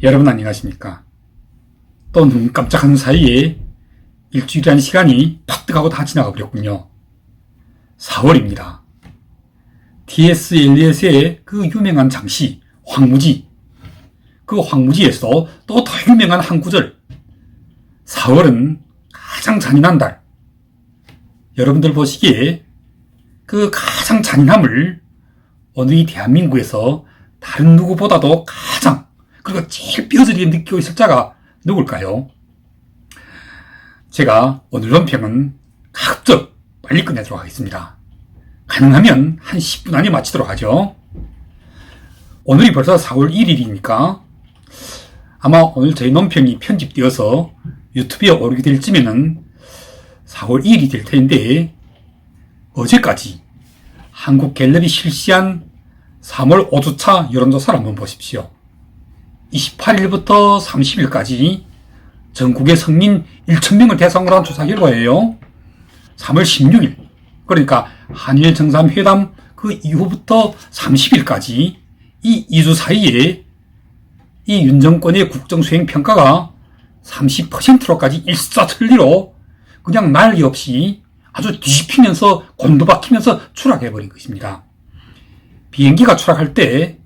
여러분 안녕하십니까? 또 눈 깜짝하는 사이에 일주일이라는 시간이 파뜨가고 다 지나가 버렸군요. 4월입니다. T.S. 엘리엇의 그 유명한 장시 황무지, 그 황무지에서 또 더 유명한 한 구절, 4월은 가장 잔인한 달. 여러분들 보시기에 그 가장 잔인함을 어느 이 대한민국에서 다른 누구보다도 가장, 그리고 제일 뼈저리게 느끼고 있을 자가 누굴까요? 제가 오늘 논평은 가급적 빨리 끝내도록 하겠습니다. 가능하면 한 10분 안에 마치도록 하죠. 오늘이 벌써 4월 1일이니까 아마 오늘 저희 논평이 편집되어서 유튜브에 오르게 될 쯤에는 4월 2일이 될 텐데, 어제까지 한국갤럽이 실시한 3월 5주차 여론조사를 한번 보십시오. 28일부터 30일까지 전국의 성인 1,000명을 대상으로 한 조사 결과예요. 3월 16일, 그러니까 한일 정상회담 그 이후부터 30일까지 이 2주 사이에 이 윤 정권의 국정수행평가가 30%로까지 일사천리로 그냥 난리 없이 아주 뒤집히면서 곤두박히면서 추락해버린 것입니다. 비행기가 추락할 때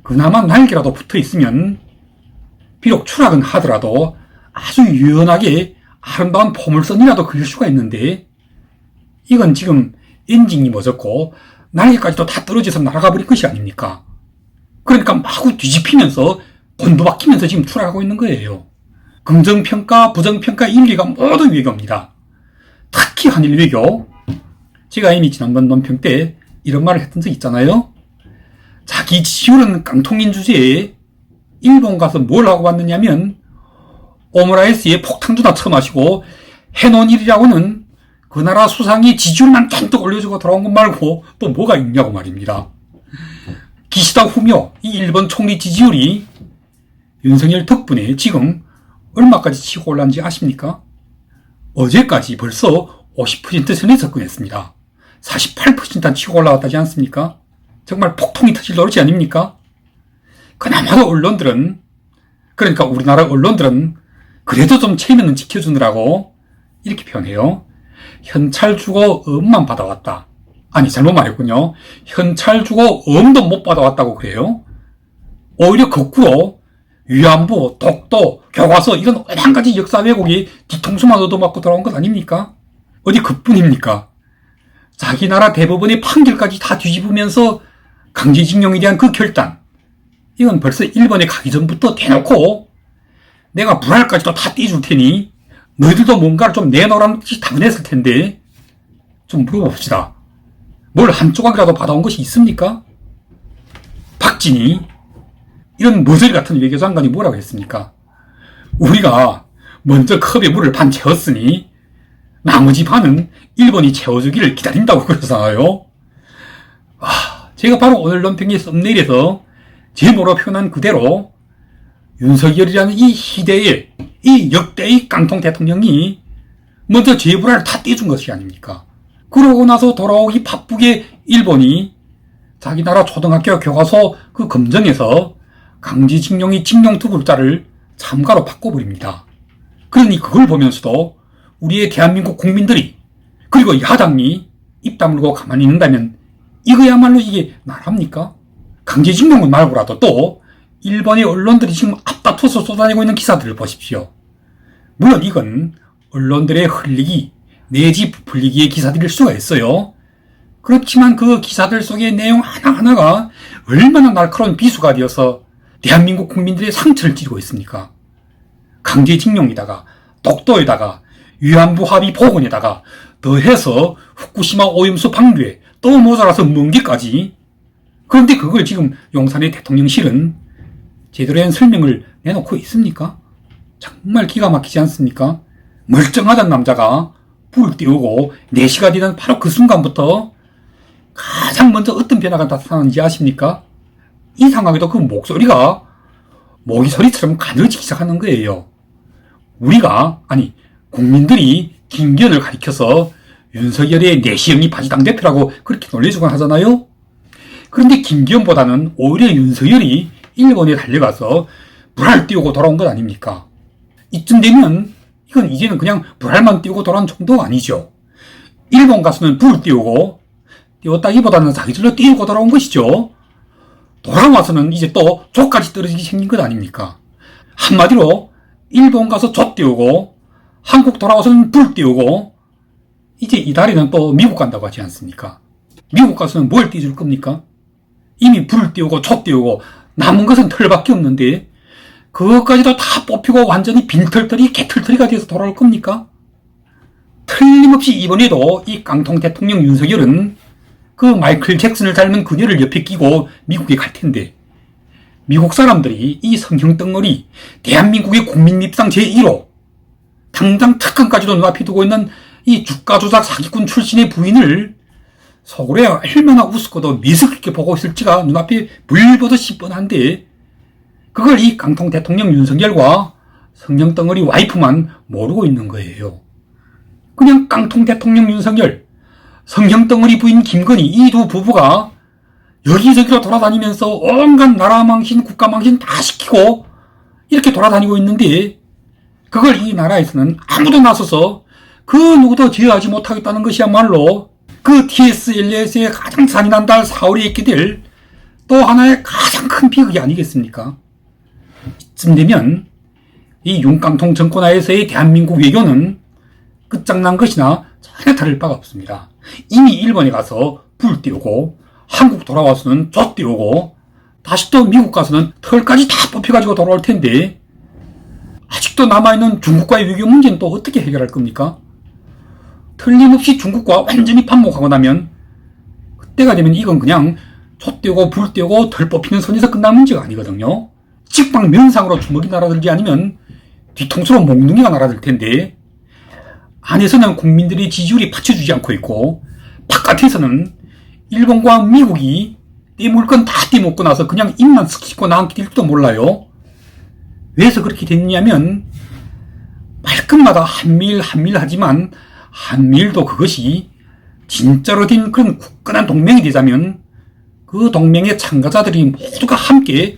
그나마 날개라도 붙어 있으면 비록 추락은 하더라도 아주 유연하게 아름다운 포물선이라도 그릴 수가 있는데, 이건 지금 엔진이 멎었고 날개까지도 다 떨어져서 날아가 버린 것이 아닙니까? 그러니까 마구 뒤집히면서 곤두박히면서 지금 추락하고 있는 거예요. 긍정평가, 부정평가 일리가 모두 외교입니다. 특히 한일 외교. 제가 이미 지난번 논평 때 이런 말을 했던 적 있잖아요. 자기 지지율은 깡통인 주제에 일본 가서 뭘 하고 왔느냐면 오므라이스에 폭탄주나 처마시고 해놓은 일이라고는 그 나라 수상이 지지율만 잔뜩 올려주고 돌아온 것 말고 또 뭐가 있냐고 말입니다. 기시다 후미오, 이 일본 총리 지지율이 윤석열 덕분에 지금 얼마까지 치고 올랐는지 아십니까? 어제까지 벌써 50% 선에 접근했습니다. 48%한 치고 올라왔다지 않습니까? 정말 폭통이 터질 노릇이 아닙니까? 그나마도 언론들은, 그러니까 우리나라 언론들은 그래도 좀 체면은 지켜주느라고 이렇게 표현해요. 현찰 주고 엄만 받아왔다. 아니, 잘못 말했군요. 현찰 주고 엄도 못 받아왔다고 그래요. 오히려 거꾸로 위안부, 독도, 교과서 이런 한 가지 역사 왜곡이 뒤통수만 얻어맞고 돌아온 것 아닙니까? 어디 그뿐입니까? 자기 나라 대법원의 판결까지 다 뒤집으면서 강제징용에 대한 그 결단, 이건 벌써 일본에 가기 전부터 대놓고 내가 불알까지도 다 떼줄 테니 너희들도 뭔가를 좀 내놓으라는 뜻이 당연했을 텐데, 좀 물어봅시다. 뭘 한 조각이라도 받아온 것이 있습니까? 박진희, 이런 머저리 같은 외교장관이 뭐라고 했습니까? 우리가 먼저 컵에 물을 반 채웠으니 나머지 반은 일본이 채워주기를 기다린다고 그러잖아요. 제가 바로 오늘 논평의 썸네일에서 제목으로 표현한 그대로 윤석열이라는 이 희대의, 이 역대의 깡통 대통령이 먼저 제불알을 다 떼준 것이 아닙니까? 그러고 나서 돌아오기 바쁘게 일본이 자기 나라 초등학교 교과서 그 검정에서 강제징용이 징용 두 글자를 참가로 바꿔버립니다. 그러니 그걸 보면서도 우리의 대한민국 국민들이, 그리고 야당이 입 다물고 가만히 있는다면 이거야말로 이게 나랍니까? 강제징용은 말고라도 또 일본의 언론들이 지금 앞다퉈서 쏟아내고 있는 기사들을 보십시오. 물론 이건 언론들의 흘리기 내지 부풀리기의 기사들일 수가 있어요. 그렇지만 그 기사들 속의 내용 하나하나가 얼마나 날카로운 비수가 되어서 대한민국 국민들의 상처를 찌르고 있습니까? 강제징용에다가 독도에다가 위안부 합의 복원에다가 더해서 후쿠시마 오염수 방류에 또 모자라서 먼게까지. 그런데 그걸 지금 용산의 대통령실은 제대로 된 설명을 내놓고 있습니까? 정말 기가 막히지 않습니까? 멀쩡하던 남자가 불을 띄우고 4시가 되는 바로 그 순간부터 가장 먼저 어떤 변화가 나타나는지 아십니까? 이상하게도 그 목소리가 모기 소리처럼 가늘어지기 시작하는 거예요. 우리가, 아니 국민들이 김기현을 가리켜서 윤석열의 내시형이 바지 당대표라고 그렇게 놀려주곤 하잖아요. 그런데 김기현보다는 오히려 윤석열이 일본에 달려가서 불알 띄우고 돌아온 것 아닙니까? 이쯤 되면 이건 이제는 그냥 불알만 띄우고 돌아온 정도가 아니죠. 일본 가서는 불 띄우고 띄웠다기보다는 자기들로 띄우고 돌아온 것이죠. 돌아와서는 이제 또 족까지 떨어지기 생긴 것 아닙니까? 한마디로 일본 가서 조 띄우고 한국 돌아와서는 불 띄우고 이제 이달에는 또 미국 간다고 하지 않습니까? 미국 가서는 뭘 띄워줄 겁니까? 이미 불 띄우고 조 띄우고 남은 것은 털밖에 없는데 그것까지도 다 뽑히고 완전히 빈털털이 개털털이가 돼서 돌아올 겁니까? 틀림없이 이번에도 이 깡통 대통령 윤석열은 그 마이클 잭슨을 닮은 그녀를 옆에 끼고 미국에 갈 텐데 미국 사람들이 이 성형덩어리 대한민국의 국민립상 제1호 당장 특검까지도 눈앞에 두고 있는 이 주가조작 사기꾼 출신의 부인을 서울에 얼마나 우습고도 미스럽게 보고 있을지가 눈앞에 불보듯이 뻔한데 그걸 이 깡통 대통령 윤석열과 성형덩어리 와이프만 모르고 있는 거예요. 그냥 깡통 대통령 윤석열, 성형덩어리 부인 김건희 이 두 부부가 여기저기로 돌아다니면서 온갖 나라 망신, 국가 망신 다 시키고 이렇게 돌아다니고 있는데 그걸 이 나라에서는 아무도 나서서 그 누구도 제어하지 못하겠다는 것이야말로 그 TSLS의 가장 잔인한 달 4월에 있게 될 또 하나의 가장 큰 비극이 아니겠습니까? 이쯤 되면 이 윤깡통 정권하에서의 대한민국 외교는 끝장난 것이나 전혀 다를 바가 없습니다. 이미 일본에 가서 불 띄우고 한국 돌아와서는 조 띄우고 다시 또 미국 가서는 털까지 다 뽑혀가지고 돌아올 텐데 아직도 남아있는 중국과의 외교 문제는 또 어떻게 해결할 겁니까? 틀림없이 중국과 완전히 반목하고 나면 그때가 되면 이건 그냥 조 띄우고 불 띄우고 털 뽑히는 선에서 끝날 문제가 아니거든요. 직방 면상으로 주먹이 날아들기 아니면 뒤통수로 몽둥이가 날아들 텐데 안에서는 국민들의 지지율이 받쳐주지 않고 있고 바깥에서는 일본과 미국이 떼물 건 다 떼먹고 나서 그냥 입만 쓱 나앉게 될지도 몰라요. 왜서 그렇게 됐냐면 말끝마다 한미일 하지만 한미일도 그것이 진짜로 된 그런 굳건한 동맹이 되자면 그 동맹의 참가자들이 모두가 함께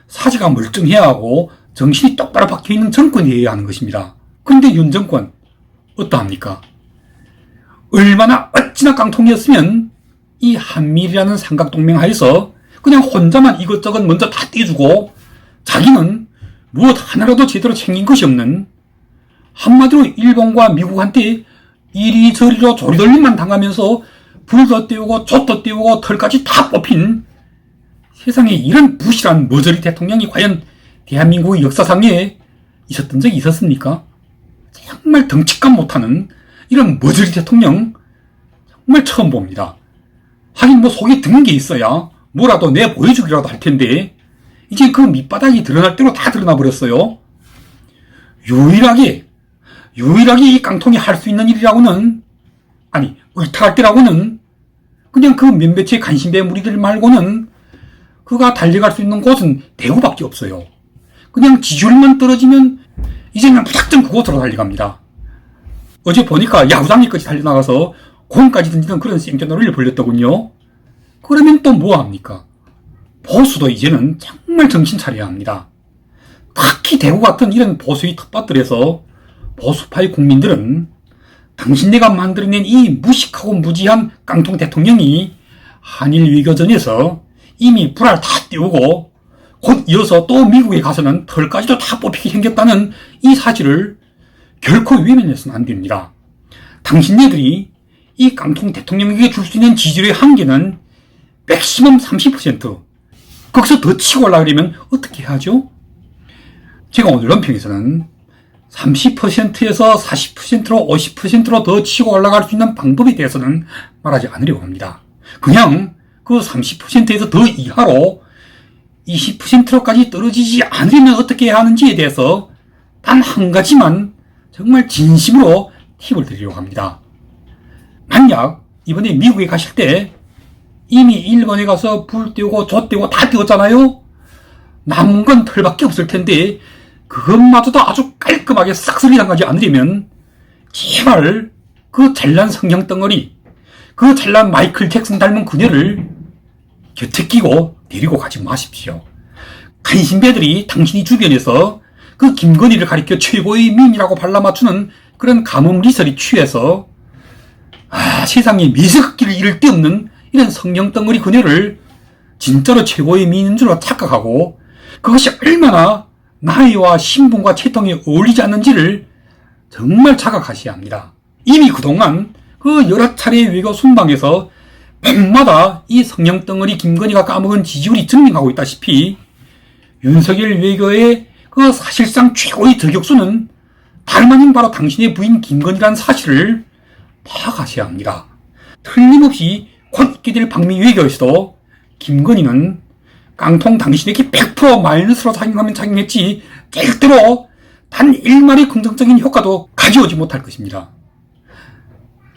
사지가 멀쩡해야 하고 정신이 똑바로 박혀있는 정권이어야 하는 것입니다. 그런데 윤 정권 어떠합니까? 얼마나 어찌나 깡통이었으면 이 한미일이라는 삼각동맹 하에서 그냥 혼자만 이것저것 먼저 다 떼주고 자기는 무엇 하나라도 제대로 챙긴 것이 없는 한마디로 일본과 미국한테 이리저리로 조리돌림만 당하면서 불도 떼우고 족도 떼우고 털까지 다 뽑힌 세상에 이런 부실한 머저리 대통령이 과연 대한민국의 역사상에 있었던 적이 있었습니까? 정말 덩치감 못하는 이런 머저리 대통령 정말 처음 봅니다. 하긴 뭐 속에 드는 게 있어야 뭐라도 내 보여주기라도 할 텐데 이제 그 밑바닥이 드러날 대로 다 드러나 버렸어요. 유일하게 이 깡통이 할 수 있는 일이라고는 아니 의탁할 때라고는 그냥 그 몇몇의 간신배 무리들 말고는 그가 달려갈 수 있는 곳은 대구밖에 없어요. 그냥 지지율만 떨어지면 이제는 무작정 그곳으로 달려갑니다. 어제 보니까 야구장리까지 달려나가서 공까지 던지는 그런 생존놀이를 벌였더군요. 그러면 또 뭐합니까? 보수도 이제는 정말 정신 차려야 합니다. 특히 대구 같은 이런 보수의 텃밭들에서 보수파의 국민들은 당신네가 만들어낸 이 무식하고 무지한 깡통 대통령이 한일 외교전에서 이미 불알 다 띄우고 곧 이어서 또 미국에 가서는 털까지도 다 뽑히게 생겼다는 이 사실을 결코 외면해서는 안 됩니다. 당신네들이 이 깡통 대통령에게 줄 수 있는 지지율의 한계는 맥시멈 30%. 거기서 더 치고 올라가려면 어떻게 하죠? 제가 오늘 논평에서는 30%에서 40%로 50%로 더 치고 올라갈 수 있는 방법에 대해서는 말하지 않으려고 합니다. 그냥 그 30%에서 더 이하로 20%로까지 떨어지지 않으려면 어떻게 해야 하는지에 대해서 단 한 가지만 정말 진심으로 팁을 드리려고 합니다. 만약 이번에 미국에 가실 때 이미 일본에 가서 불 띄우고 조 띄우고 다 띄웠잖아요. 남은 건 털밖에 없을 텐데 그것마저도 아주 깔끔하게 싹쓸이 당하지 않으려면 제발 그 잘난 성형덩어리, 그 잘난 마이클 잭슨 닮은 그녀를 곁에 끼고 데리고 가지 마십시오. 간신배들이 당신이 주변에서 그 김건희를 가리켜 최고의 미인이라고 발라맞추는 그런 가뭄 리설이 취해서 세상에 미석기를 잃을 데 없는 이런 성령덩어리 그녀를 진짜로 최고의 미인인 줄 착각하고 그것이 얼마나 나이와 신분과 채통에 어울리지 않는지를 정말 자각하셔야 합니다. 이미 그동안 그 여러 차례의 외교 순방에서 밤마다 이 성령덩어리 김건희가 까먹은 지지율이 증명하고 있다시피 윤석열 외교의 그 사실상 최고의 저격수는 다름 아닌 바로 당신의 부인 김건희라는 사실을 파악하셔야 합니다. 틀림없이 곧 있게 될 방미 외교에서도 김건희는 깡통 당신에게 100% 마이너스로 작용하면 작용했지 절대로 단 1마리 긍정적인 효과도 가져오지 못할 것입니다.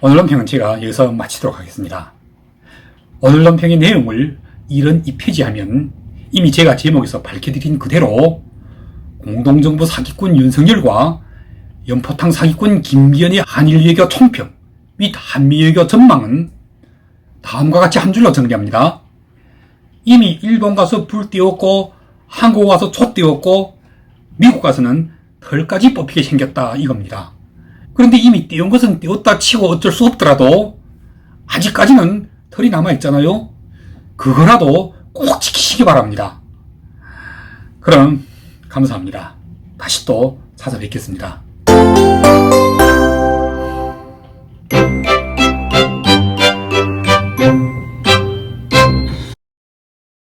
오늘 논평은 제가 여기서 마치도록 하겠습니다. 오늘 논평의 내용을 이런 2페이지하면 이미 제가 제목에서 밝혀드린 그대로 공동정부 사기꾼 윤석열과 연포탕 사기꾼 김기현의 한일외교 총평 및 한미외교 전망은 다음과 같이 한 줄로 정리합니다. 이미 일본 가서 불 띄웠고 한국 와서 촛 띄웠고 미국 가서는 털까지 뽑히게 생겼다 이겁니다. 그런데 이미 띄운 것은 띄웠다 치고 어쩔 수 없더라도 아직까지는 털이 남아있잖아요. 그거라도 꼭 지키시기 바랍니다. 그럼 감사합니다. 다시 또 찾아뵙겠습니다.